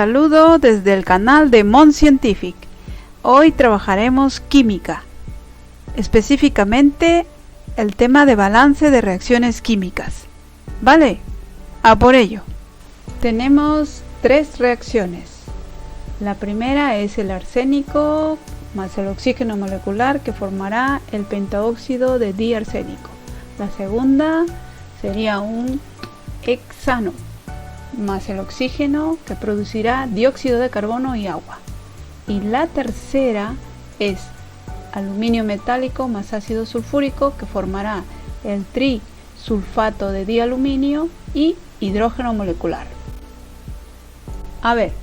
saludo desde el canal de Mon Scientific. Hoy trabajaremos química, específicamente el tema de balance de reacciones químicas. ¿Vale? A por ello. Tenemos 3 reacciones. La primera es el arsénico más el oxígeno molecular que formará el pentaóxido de diarsénico. La segunda sería un hexano más el oxígeno que producirá dióxido de carbono y agua. Y la tercera es aluminio metálico más ácido sulfúrico que formará el trisulfato de dialuminio y hidrógeno molecular. A ver,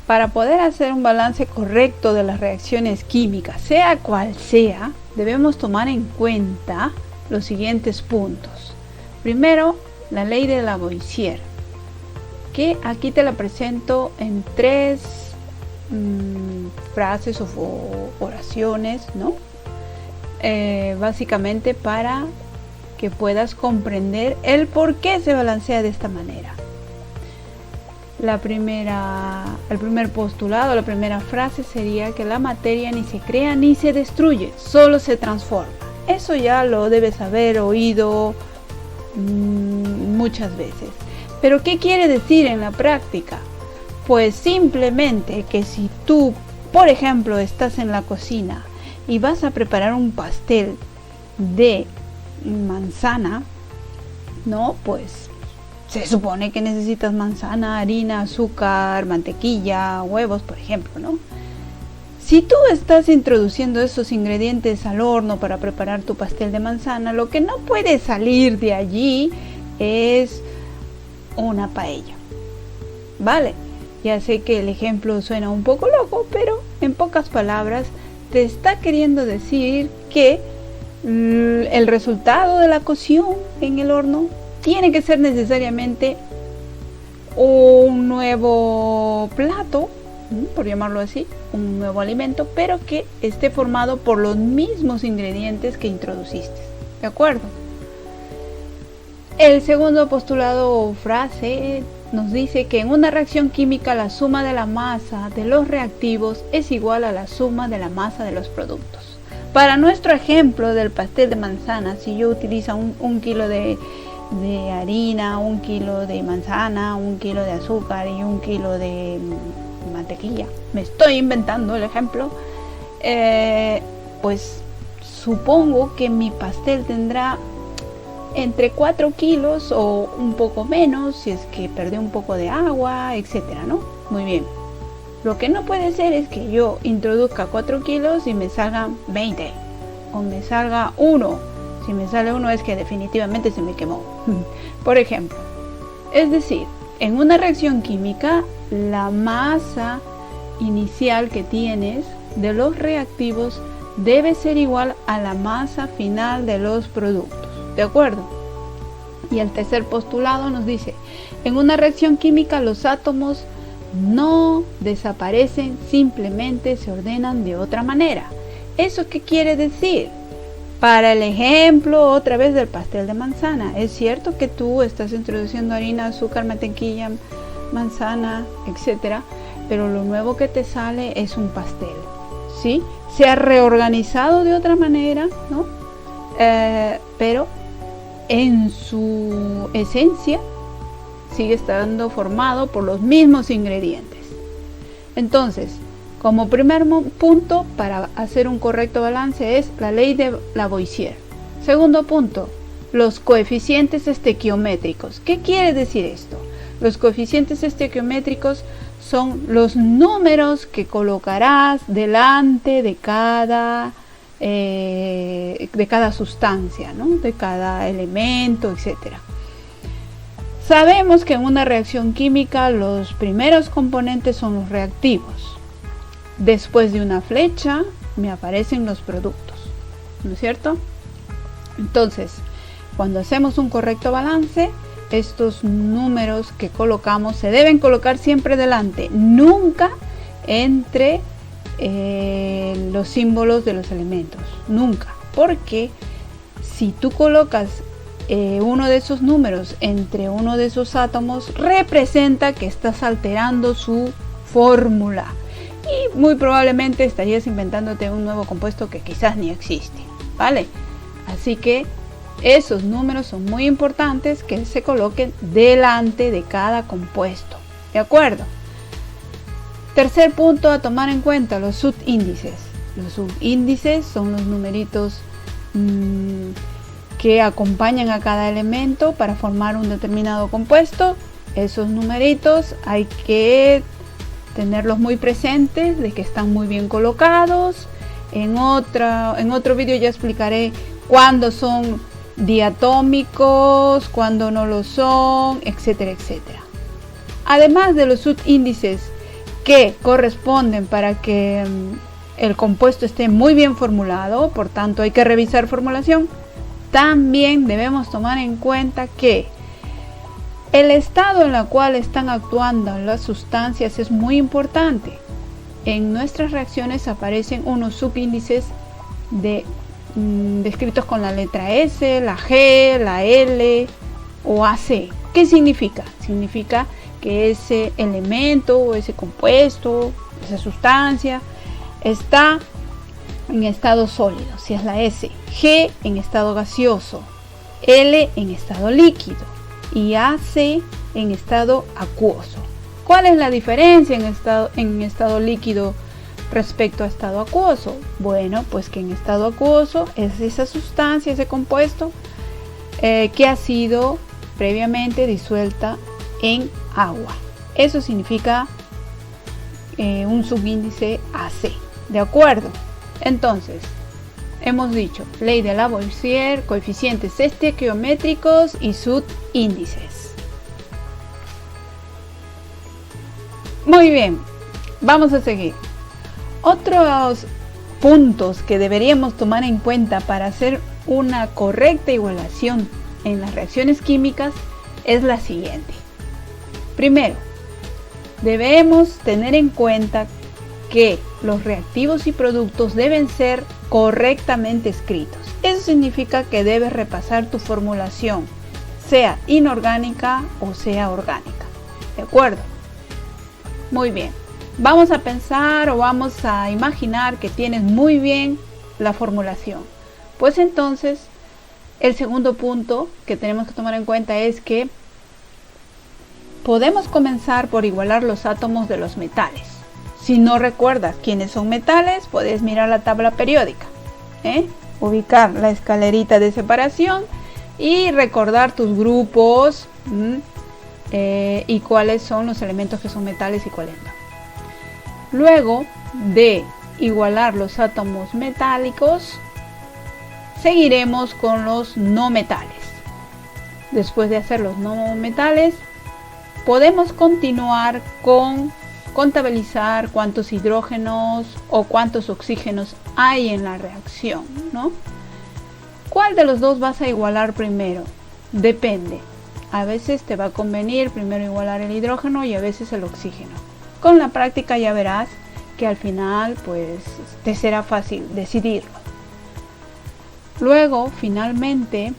para poder hacer un balance correcto de las reacciones químicas, sea cual sea, debemos tomar en cuenta los siguientes puntos. Primero, la ley de Lavoisier, que aquí te la presento en 3 frases o oraciones, ¿no? Básicamente para que puedas comprender el por qué se balancea de esta manera. El primer postulado, la primera frase sería que la materia ni se crea ni se destruye, solo se transforma. Eso ya lo debes haber oído muchas veces. ¿Pero qué quiere decir en la práctica? Pues simplemente que si tú, por ejemplo, estás en la cocina y vas a preparar un pastel de manzana, ¿no? Pues se supone que necesitas manzana, harina, azúcar, mantequilla, huevos, por ejemplo, ¿no? Si tú estás introduciendo esos ingredientes al horno para preparar tu pastel de manzana, lo que no puede salir de allí es una paella. Vale, ya sé que el ejemplo suena un poco loco, pero en pocas palabras te está queriendo decir que el resultado de la cocción en el horno tiene que ser necesariamente un nuevo plato, por llamarlo así, un nuevo alimento, pero que esté formado por los mismos ingredientes que introduciste. ¿De acuerdo? El segundo postulado o frase nos dice que en una reacción química la suma de la masa de los reactivos es igual a la suma de la masa de los productos. Para nuestro ejemplo del pastel de manzana, si yo utilizo un kilo de harina, 1 kilo de manzana, 1 kilo de azúcar y 1 kilo de mantequilla, me estoy inventando el ejemplo, pues supongo que mi pastel tendrá entre 4 kilos o un poco menos si es que perdí un poco de agua, etcétera, ¿no? Muy bien. Lo que no puede ser es que yo introduzca 4 kilos y me salgan 20 o me salga 1. Si me sale 1 es que definitivamente se me quemó. Por ejemplo, es decir, en una reacción química la masa inicial que tienes de los reactivos debe ser igual a la masa final de los productos. ¿De acuerdo? Y el tercer postulado nos dice, en una reacción química los átomos no desaparecen, simplemente se ordenan de otra manera. ¿Eso qué quiere decir? Para el ejemplo otra vez del pastel de manzana, es cierto que tú estás introduciendo harina, azúcar, mantequilla, manzana, etcétera, pero lo nuevo que te sale es un pastel, ¿sí? Se ha reorganizado de otra manera, ¿no? Pero en su esencia sigue estando formado por los mismos ingredientes. Entonces, como primer punto para hacer un correcto balance es la ley de Lavoisier. Segundo punto, los coeficientes estequiométricos. ¿Qué quiere decir esto? Los coeficientes estequiométricos son los números que colocarás delante de cada sustancia, ¿no? De cada elemento, etcétera. Sabemos que en una reacción química los primeros componentes son los reactivos. Después de una flecha me aparecen los productos, ¿no es cierto? Entonces, cuando hacemos un correcto balance, estos números que colocamos se deben colocar siempre delante, nunca entre los símbolos de los elementos, nunca, porque si tú colocas uno de esos números entre uno de esos átomos representa que estás alterando su fórmula y muy probablemente estarías inventándote un nuevo compuesto que quizás ni existe, ¿vale? Así que esos números son muy importantes que se coloquen delante de cada compuesto, ¿de acuerdo? Tercer punto a tomar en cuenta, los subíndices. Los subíndices son los numeritos que acompañan a cada elemento para formar un determinado compuesto. Esos numeritos hay que tenerlos muy presentes, de que están muy bien colocados. En otro vídeo ya explicaré cuándo son diatómicos, cuándo no lo son, etcétera, etcétera. Además de los subíndices que corresponden para que el compuesto esté muy bien formulado, por tanto hay que revisar formulación, también debemos tomar en cuenta que el estado en el cual están actuando las sustancias es muy importante. En nuestras reacciones aparecen unos subíndices descritos con la letra S, la G, la L o AC. ¿Qué significa? Significa que ese elemento o ese compuesto, esa sustancia, está en estado sólido, si es la S, G en estado gaseoso, L en estado líquido y AC en estado acuoso. ¿Cuál es la diferencia en estado líquido respecto a estado acuoso? Bueno, pues que en estado acuoso es esa sustancia, ese compuesto que ha sido previamente disuelta en agua. Eso significa un subíndice AC, ¿de acuerdo? Entonces, hemos dicho ley de Lavoisier, coeficientes estequiométricos y subíndices. Muy bien, vamos a seguir. Otros puntos que deberíamos tomar en cuenta para hacer una correcta igualación en las reacciones químicas es la siguiente. Primero, debemos tener en cuenta que los reactivos y productos deben ser correctamente escritos. Eso significa que debes repasar tu formulación, sea inorgánica o sea orgánica. ¿De acuerdo? Muy bien. Vamos a pensar o vamos a imaginar que tienes muy bien la formulación. Pues entonces, el segundo punto que tenemos que tomar en cuenta es que podemos comenzar por igualar los átomos de los metales. Si no recuerdas quiénes son metales, puedes mirar la tabla periódica, ubicar la escalerita de separación y recordar tus grupos y cuáles son los elementos que son metales y cuáles no. Luego de igualar los átomos metálicos, seguiremos con los no metales. Después de hacer los no metales, podemos continuar con contabilizar cuántos hidrógenos o cuántos oxígenos hay en la reacción, ¿no? ¿Cuál de los dos vas a igualar primero? Depende. A veces te va a convenir primero igualar el hidrógeno y a veces el oxígeno. Con la práctica ya verás que al final pues te será fácil decidirlo. Luego, finalmente,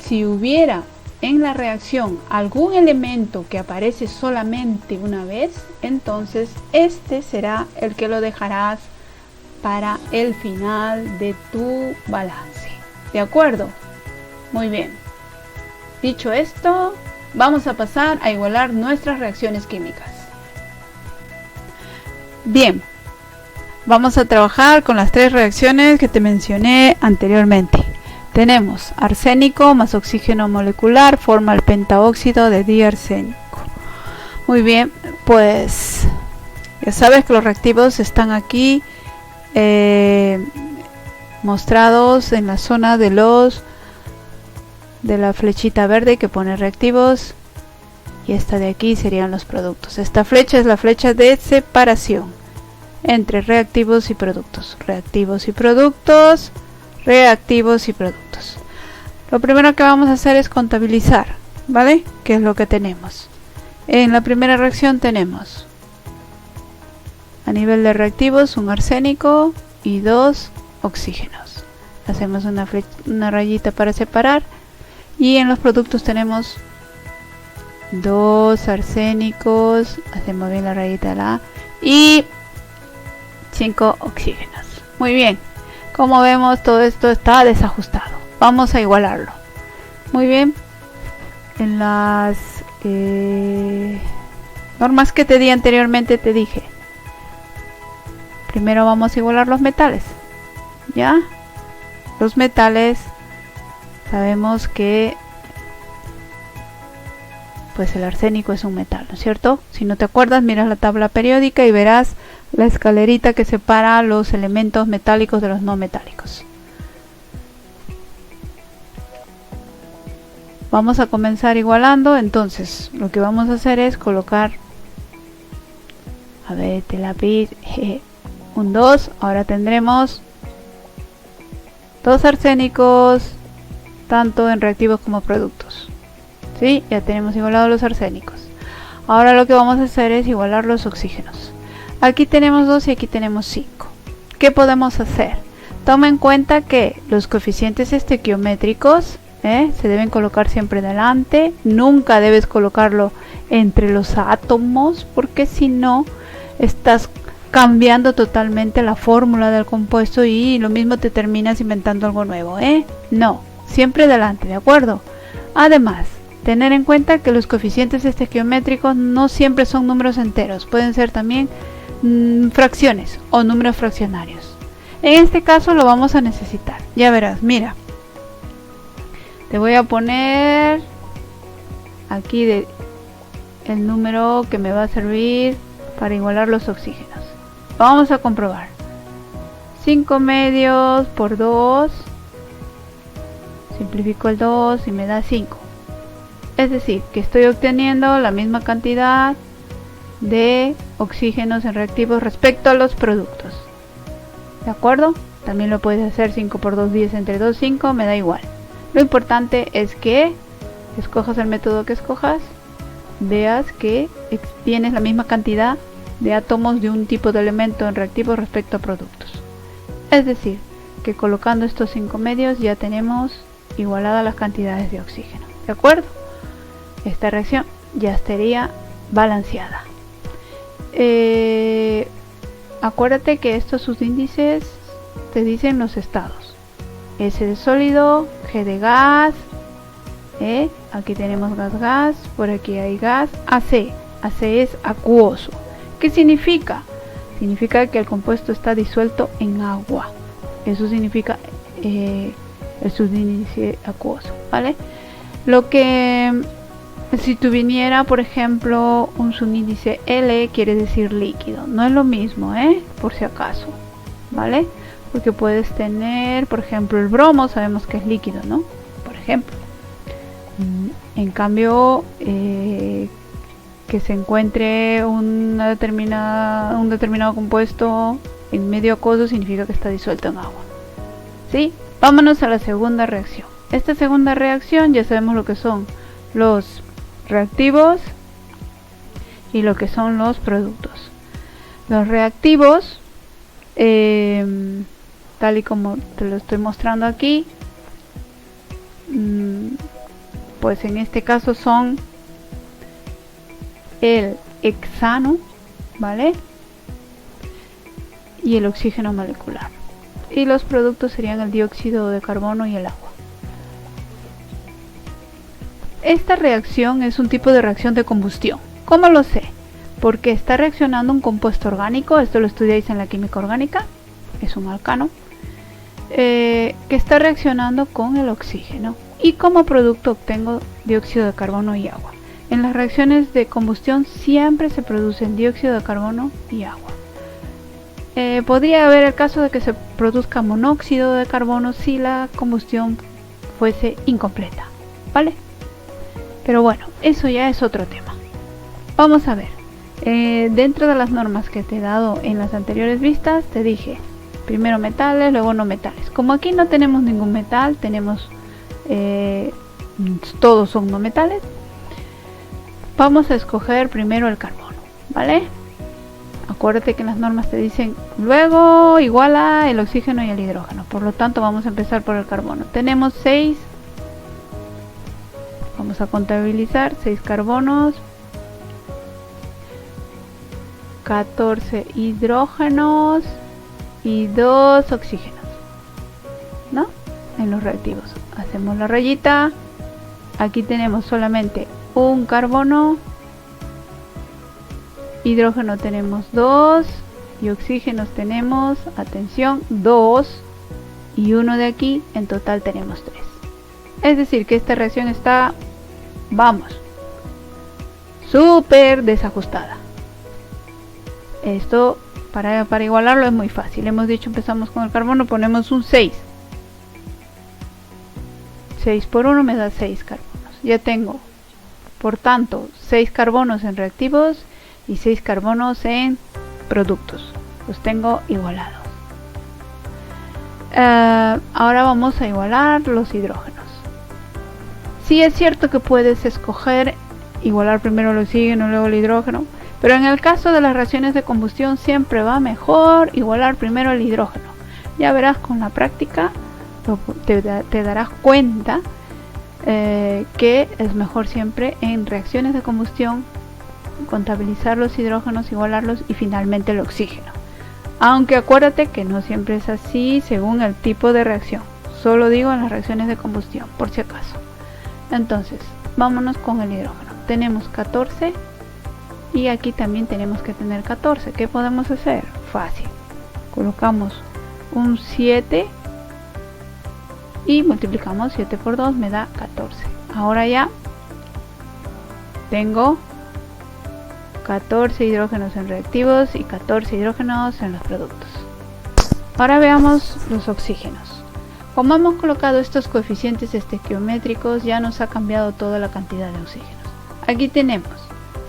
si hubiera en la reacción algún elemento que aparece solamente una vez, entonces este será el que lo dejarás para el final de tu balance. ¿De acuerdo? Muy bien. Dicho esto, vamos a pasar a igualar nuestras reacciones químicas. Bien, vamos a trabajar con las tres reacciones que te mencioné anteriormente. Tenemos arsénico más oxígeno molecular, forma el pentaóxido de diarsénico. Muy bien, pues ya sabes que los reactivos están aquí mostrados en la zona de la flechita verde que pone reactivos, y esta de aquí serían los productos. Esta flecha es la flecha de separación entre reactivos y productos. Reactivos y productos. Reactivos y productos. Lo primero que vamos a hacer es contabilizar, ¿vale? ¿Qué es lo que tenemos? En la primera reacción tenemos a nivel de reactivos un arsénico y 2 oxígenos. Hacemos una rayita para separar Y en los productos tenemos 2 arsénicos, hacemos bien la rayita de la A, y 5 oxígenos. Muy bien, como vemos todo esto está desajustado. Vamos a igualarlo. Muy bien, en las normas que te di anteriormente te dije, primero vamos a igualar los metales. ¿Ya? Los metales sabemos que pues el arsénico es un metal, ¿no es cierto? Si no te acuerdas, miras la tabla periódica y verás la escalerita que separa los elementos metálicos de los no metálicos. Vamos a comenzar igualando. Entonces lo que vamos a hacer es colocar, a ver, este lápiz, un 2. Ahora tendremos 2 arsénicos tanto en reactivos como productos. ¿Sí? Ya tenemos igualados los arsénicos. Ahora lo que vamos a hacer es igualar los oxígenos. Aquí tenemos 2 y aquí tenemos 5. ¿Qué podemos hacer? Toma en cuenta que los coeficientes estequiométricos se deben colocar siempre delante. Nunca debes colocarlo entre los átomos, porque si no estás cambiando totalmente la fórmula del compuesto y lo mismo te terminas inventando algo nuevo. No, siempre delante, ¿de acuerdo? Además, tener en cuenta que los coeficientes estequiométricos no siempre son números enteros, pueden ser también fracciones o números fraccionarios. En este caso lo vamos a necesitar. Ya verás, mira. Te voy a poner aquí el número que me va a servir para igualar los oxígenos. Vamos a comprobar. 5 medios por 2. Simplifico el 2 y me da 5. Es decir, que estoy obteniendo la misma cantidad de oxígenos en reactivos respecto a los productos. ¿De acuerdo? También lo puedes hacer 5 por 2, 10 entre 2, 5, me da igual. Lo importante es que escojas el método que escojas, veas que tienes la misma cantidad de átomos de un tipo de elemento en reactivos respecto a productos. Es decir, que colocando estos 5 medios ya tenemos igualadas las cantidades de oxígeno. ¿De acuerdo? Esta reacción ya estaría balanceada. Acuérdate que estos subíndices te dicen los estados. S de sólido, G de gas, aquí tenemos gas, por aquí hay gas, AC es acuoso. ¿Qué significa? Significa que el compuesto está disuelto en agua. Eso significa el subíndice acuoso, ¿vale? Lo que si tuviera, por ejemplo, un subíndice L, quiere decir líquido. No es lo mismo, por si acaso, ¿vale? Porque puedes tener, por ejemplo, el bromo, sabemos que es líquido, ¿no? Por ejemplo. En cambio, que se encuentre un determinado compuesto en medio acuoso significa que está disuelto en agua. ¿Sí? Vámonos a la segunda reacción. Esta segunda reacción ya sabemos lo que son los reactivos y lo que son los productos. Los reactivos, tal y como te lo estoy mostrando aquí, pues en este caso son el hexano, ¿vale? Y el oxígeno molecular. Y los productos serían el dióxido de carbono y el agua. Esta reacción es un tipo de reacción de combustión. ¿Cómo lo sé? Porque está reaccionando un compuesto orgánico, esto lo estudiáis en la química orgánica, es un alcano, que está reaccionando con el oxígeno. Y como producto obtengo dióxido de carbono y agua. En las reacciones de combustión siempre se producen dióxido de carbono y agua. Podría haber el caso de que se produzca monóxido de carbono si la combustión fuese incompleta, ¿vale? Pero bueno, eso ya es otro tema. Vamos a ver. Dentro de las normas que te he dado en las anteriores vistas, te dije primero metales, luego no metales. Como aquí no tenemos ningún metal, tenemos todos son no metales, vamos a escoger primero el carbono, ¿vale? Acuérdate que en las normas te dicen luego iguala el oxígeno y el hidrógeno, por lo tanto vamos a empezar por el carbono. Tenemos 6 Vamos a contabilizar 6 carbonos, 14 hidrógenos y 2 oxígenos, ¿no? En los reactivos. Hacemos la rayita. Aquí tenemos solamente un carbono, hidrógeno tenemos 2 y oxígenos tenemos, atención, 2 y 1 de aquí. En total tenemos 3. Es decir que esta reacción está, vamos, súper desajustada. Esto para igualarlo es muy fácil. Hemos dicho, empezamos con el carbono, ponemos un 6. 6 por 1 me da 6 carbonos. Ya tengo, por tanto, 6 carbonos en reactivos y 6 carbonos en productos. Los tengo igualados. Ahora vamos a igualar los hidrógenos. Sí es cierto que puedes escoger igualar primero el oxígeno, luego el hidrógeno, pero en el caso de las reacciones de combustión siempre va mejor igualar primero el hidrógeno. Ya verás con la práctica, te darás cuenta que es mejor siempre en reacciones de combustión contabilizar los hidrógenos, igualarlos y finalmente el oxígeno. Aunque acuérdate que no siempre es así según el tipo de reacción. Solo digo en las reacciones de combustión, por si acaso. Entonces, vámonos con el hidrógeno. Tenemos 14 y aquí también tenemos que tener 14. ¿Qué podemos hacer? Fácil. Colocamos un 7 y multiplicamos 7 por 2, me da 14. Ahora ya tengo 14 hidrógenos en reactivos y 14 hidrógenos en los productos. Ahora veamos los oxígenos. Como hemos colocado estos coeficientes estequiométricos, ya nos ha cambiado toda la cantidad de oxígenos. Aquí tenemos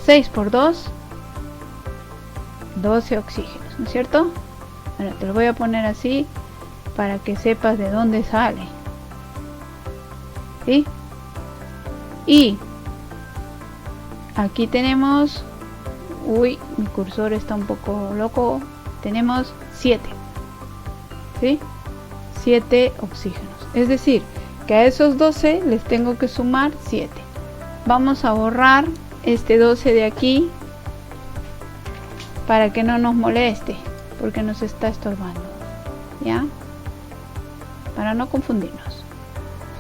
6 por 2, 12 oxígenos, ¿no es cierto? Bueno, te lo voy a poner así para que sepas de dónde sale. ¿Sí? Y aquí tenemos, uy, mi cursor está un poco loco, tenemos 7, ¿sí? 7 oxígenos, es decir, que a esos 12 les tengo que sumar 7. Vamos a borrar este 12 de aquí para que no nos moleste, porque nos está estorbando, ¿ya? Para no confundirnos.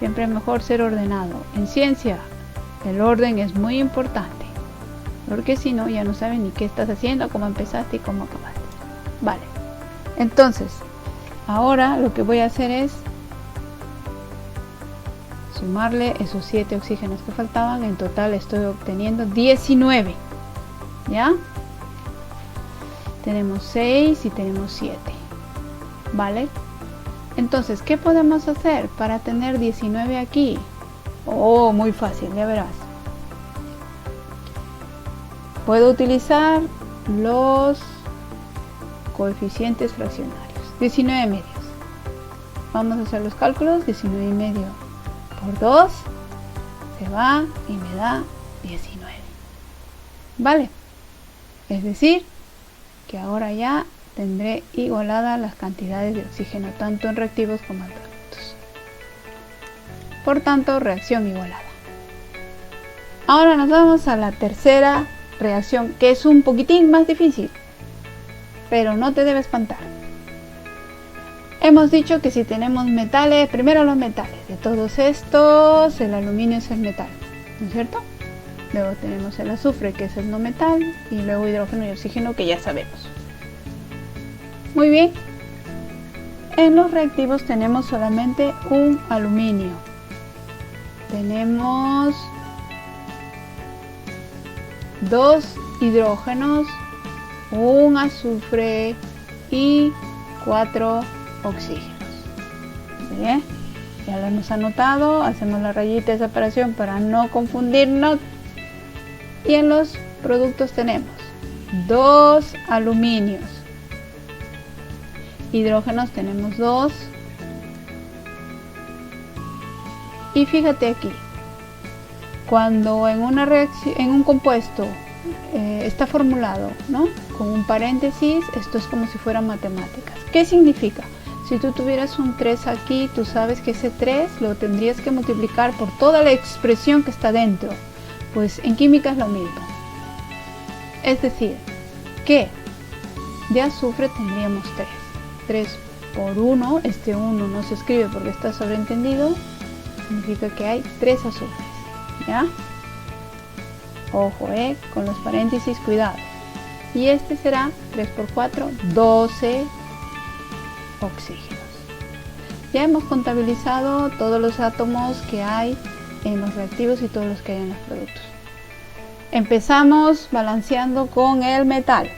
Siempre es mejor ser ordenado. En ciencia, el orden es muy importante, porque si no, ya no sabes ni qué estás haciendo, cómo empezaste y cómo acabaste. Vale, entonces ahora lo que voy a hacer es sumarle esos 7 oxígenos que faltaban. En total estoy obteniendo 19. ¿Ya? Tenemos 6 y tenemos 7. ¿Vale? Entonces, ¿qué podemos hacer para tener 19 aquí? Oh, muy fácil, ya verás. Puedo utilizar los coeficientes fraccionarios. 19 medios. Vamos a hacer los cálculos. 19 y medio por 2 se va y me da 19. ¿Vale? Es decir, que ahora ya tendré igualadas las cantidades de oxígeno tanto en reactivos como en productos. Por tanto, reacción igualada. Ahora nos vamos a la tercera reacción, que es un poquitín más difícil, pero no te debe espantar. Hemos dicho que si tenemos metales, primero los metales. De todos estos, el aluminio es el metal, ¿no es cierto? Luego tenemos el azufre, que es el no metal, y luego hidrógeno y oxígeno, que ya sabemos. Muy bien. En los reactivos tenemos solamente un aluminio. Tenemos 2 hidrógenos, un azufre y 4 oxígenos. Bien, ya lo hemos anotado. Hacemos la rayita de separación para no confundirnos. Y en los productos tenemos 2 aluminios, hidrógenos tenemos 2. Y fíjate aquí, cuando en una reacción, en un compuesto está formulado, ¿no?, con un paréntesis, esto es como si fueran matemáticas. ¿Qué significa? Si tú tuvieras un 3 aquí, tú sabes que ese 3 lo tendrías que multiplicar por toda la expresión que está dentro. Pues en química es lo mismo. Es decir, que de azufre tendríamos 3. 3 por 1, este 1 no se escribe porque está sobreentendido, significa que hay 3 azufres, ¿ya? Ojo, con los paréntesis, cuidado. Y este será 3 por 4, 12 oxígenos. Ya hemos contabilizado todos los átomos que hay en los reactivos y todos los que hay en los productos. Empezamos balanceando con el metal.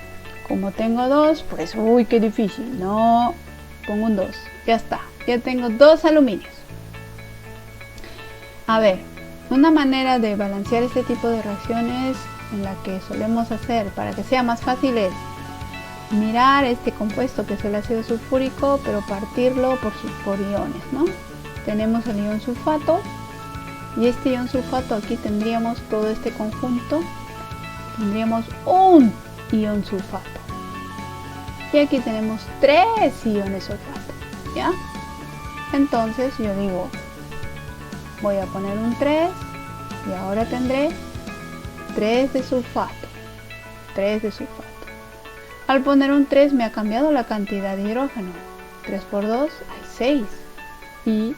Como tengo 2, pues uy, qué difícil. No, pongo un 2. Ya está. Ya tengo 2 aluminios. A ver, una manera de balancear este tipo de reacciones en la que solemos hacer para que sea más fácil es mirar este compuesto que es el ácido sulfúrico, pero partirlo por iones, ¿no? Tenemos el ion sulfato y este ion sulfato, aquí tendríamos todo este conjunto, tendríamos un ion sulfato y aquí tenemos 3 iones sulfato, ¿ya? Entonces yo digo, voy a poner un 3 y ahora tendré 3 de sulfato, 3 de sulfato. Al poner un 3 me ha cambiado la cantidad de hidrógeno. 3 por 2 hay 6 y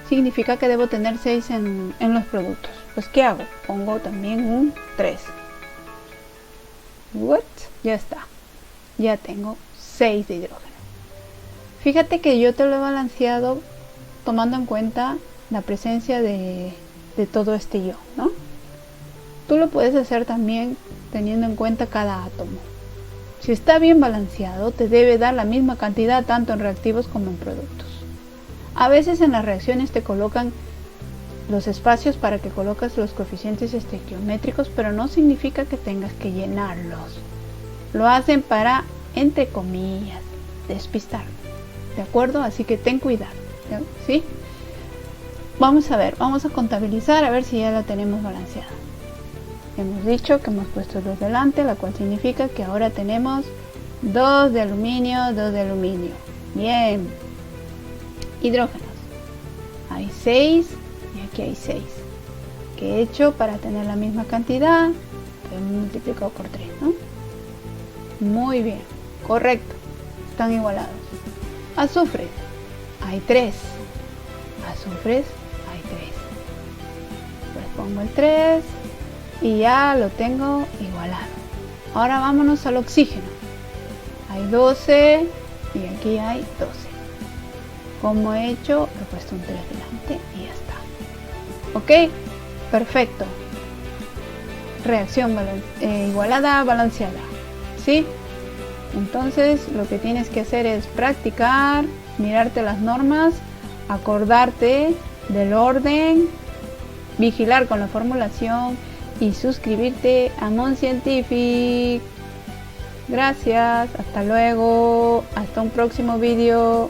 significa que debo tener 6 en los productos. Pues ¿qué hago? Pongo también un 3. What? Ya está. Ya tengo 6 de hidrógeno. Fíjate que yo te lo he balanceado tomando en cuenta la presencia de todo este ion, ¿no? Tú lo puedes hacer también teniendo en cuenta cada átomo. Si está bien balanceado, te debe dar la misma cantidad tanto en reactivos como en productos. A veces en las reacciones te colocan los espacios para que colocas los coeficientes estequiométricos, pero no significa que tengas que llenarlos. Lo hacen para, entre comillas, despistar. ¿De acuerdo? Así que ten cuidado, ¿sí? Vamos a ver, vamos a contabilizar a ver si ya la tenemos balanceada. Hemos dicho que hemos puesto 2 delante, la cual significa que ahora tenemos 2 de aluminio, 2 de aluminio. Bien. Hidrógenos. Hay 6 y aquí hay 6. ¿Qué he hecho para tener la misma cantidad? He multiplicado por 3, ¿no? Muy bien. Correcto. Están igualados. Azufres. Hay 3. Azufres. Hay 3. Pues pongo el 3. Y ya lo tengo igualado. Ahora vámonos al oxígeno. Hay 12 y aquí hay 12. Como he hecho, he puesto un 3 delante y ya está. ¿Ok? Perfecto. Reacción igualada, balanceada. ¿Sí? Entonces lo que tienes que hacer es practicar, mirarte las normas, acordarte del orden, vigilar con la formulación y suscribirte a Mon Scientific. Gracias, hasta luego, hasta un próximo vídeo.